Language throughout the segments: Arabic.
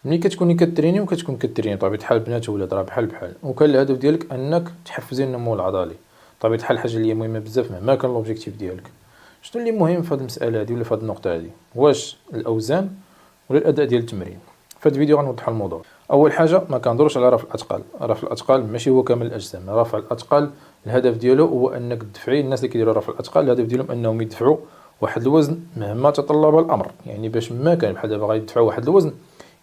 ملي كتكوني كتريني وكتكون كتريني بطبيعة الحال بنات وولاد راه بحال بحال، وكان الهدف ديالك انك تحفزي النمو العضلي، بطبيعة الحال حاجة اللي هي مهمة بزاف مهما كان لوبجيكتيف ديالك. شنو اللي مهم في هاد المسألة هادي ولا في هاد النقطة هادي؟ واش الأوزان ولا الأداء ديال التمرين؟ في هاد الفيديو غنوضح الموضوع. أول حاجة ما كنهضروش على رفع الأثقال، رفع الأثقال ماشي هو كامل الأجسام، رفع الأثقال الهدف ديالو هو أنك تدفعي الناس اللي كيديروا رفع الأثقال الهدف ديالهم أنهم يدفعوا واحد الوزن مهما تطلب الأمر، يعني باش ما كان بحال دابا غادي يدفعوا واحد الوزن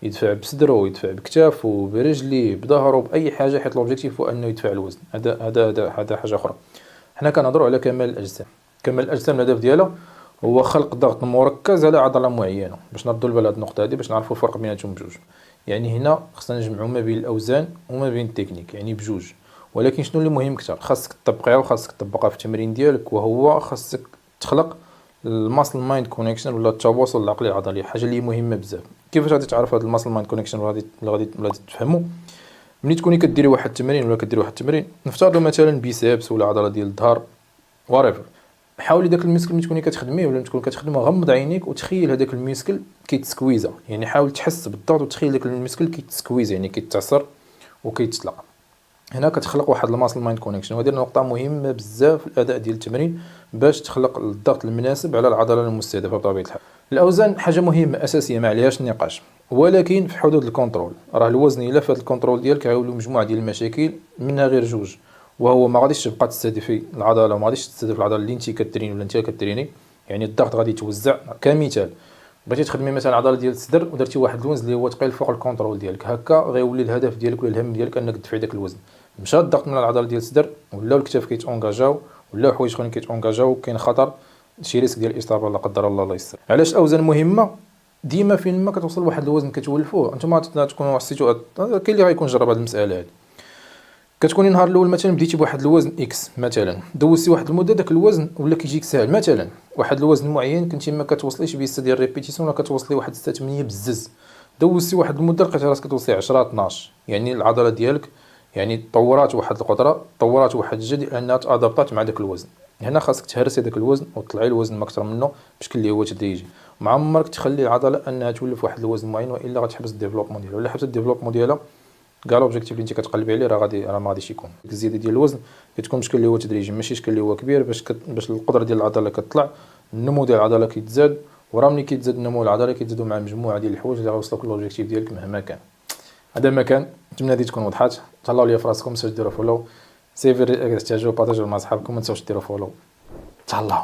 يدفع بصدرو يدفع بكتافو برجليه بظهرو بأي حاجة، حيت لوبجيكتيف هو أنه يدفع الوزن. هذا حاجة أخرى. حنا كنهضروا على كمال الأجسام. كمال الأجسام الهدف ديالها هو خلق ضغط مركز على عضلة معينة. باش نردوا البال هاد النقطة هادي باش نعرفوا الفرق بيناتهم بجوج. يعني هنا خصنا نجمعوا ما بين الأوزان وما بين التكنيك، يعني بجوج. ولكن شنو اللي مهم كثر خاصك تطبقيها وخاصك تطبقها في التمرين ديالك، وهو خاصك تخلق الماسل مايند كونيكشن ولا التواصل العقلي العضلي، حاجه اللي مهمه بزاف. كيفاش غادي تعرف هذا الماسل مايند كونيكشن ولا غادي تفهموا؟ ملي تكوني كديري واحد التمرين ولا كديري واحد التمرين، نفترضوا مثلا بيسبس ولا عضله ديال الظهر وريفر، حاولي داك الميسكل ملي تكوني كتخدميه ولا تكون كتخدمه غمض عينيك وتخيل هذاك الميسكل كيتسكويزا، يعني حاول تحس بالضغط وتخيل داك الميسكل كيتسكويزا يعني كيتعصر وكيتطلق. هنا كتخلق واحد الماسل مايند كونيكشن، وهذه نقطه مهمه بزاف في الاداء ديال التمرين باش تخلق الضغط المناسب على العضله المستهدفه بطبيعه الحال. الاوزان حاجه مهمه اساسيه ما عليهاش النقاش، ولكن في حدود الكنترول. راه الوزن الا فات الكنترول ديالك غيوليو مجموعه ديال المشاكل منها غير جوج، وهو ما غاديش تبقى تستهدفي العضله وما غاديش تستهدف العضله اللي انت كتريني ولا انت كتريني، يعني الضغط غادي يتوزع. كمثال بغيتي تخدمي مثلا عضله ديال الصدر ودرتي واحد الوزن اللي هو ثقيل فوق الكنترول ديالك، هكا غيولي الهدف ديالك ولا الهم ديالك انك تدفعي داك الوزن. مشى الضغط من العضله ديال الصدر ولاو الكتاف كيتونجاجاو ولاو حوايج اخرين كيتونجاجاو، كاين خطر شي ريسك ديال الاصابه لا قدر الله، الله يستر. علاش الاوزان مهمه؟ ديما فين ما كتوصل لواحد الوزن كتولفوه انتما تكونوا حسيتوا كاين اللي غيكون جرب هذه المساله هذه. كتكوني النهار الاول مثلا بديتي بواحد الوزن اكس مثلا، دوزتي واحد المده داك الوزن ولا كيجيك ساهل، مثلا واحد الوزن معين كنتي ما كتوصليش بيسا ديال ريبيتيسيون ولا كتوصلي واحد 6 8 بزز، دوزتي واحد المده لقيتي راسك كتوصلي 10 12، يعني العضله ديالك يعني طورات واحد القدره، طورات واحد الجهد لانها تادابطات مع داك الوزن. هنا خاصك تهرسي داك الوزن وتطلعي الوزن ما اكثر منه بشكل اللي هو تدريجي. ما عمرك تخلي العضله انها تولف واحد الوزن معين والا غتحبس الديفلوبمون ديالها، ولا حبس الديفلوبمون ديالها كاع لوبجيكتيف اللي انت كتقلبي عليه راه ما غاديش يكون. الزياده ديال الوزن كتكون بشكل اللي هو تدريجي ماشي شكل اللي هو كبير، باش القدره ديال العضله كتطلع، النمو ديال العضله كيتزاد، وراه ملي كيتزاد النمو العضلي كيتزادوا مع مجموعه ديال الحوايج اللي غيوصلوك للوبجيكتيف ديالك مهما كان. هذا ما كان، نتمنى هذه تكون وضحات. تهلاو ليا في راسكم، تنساوش ديروا فولو، سيفي تعجبوا بارطاجيو مع صحابكم، ما تنساوش ديروا فولو. تهلاو.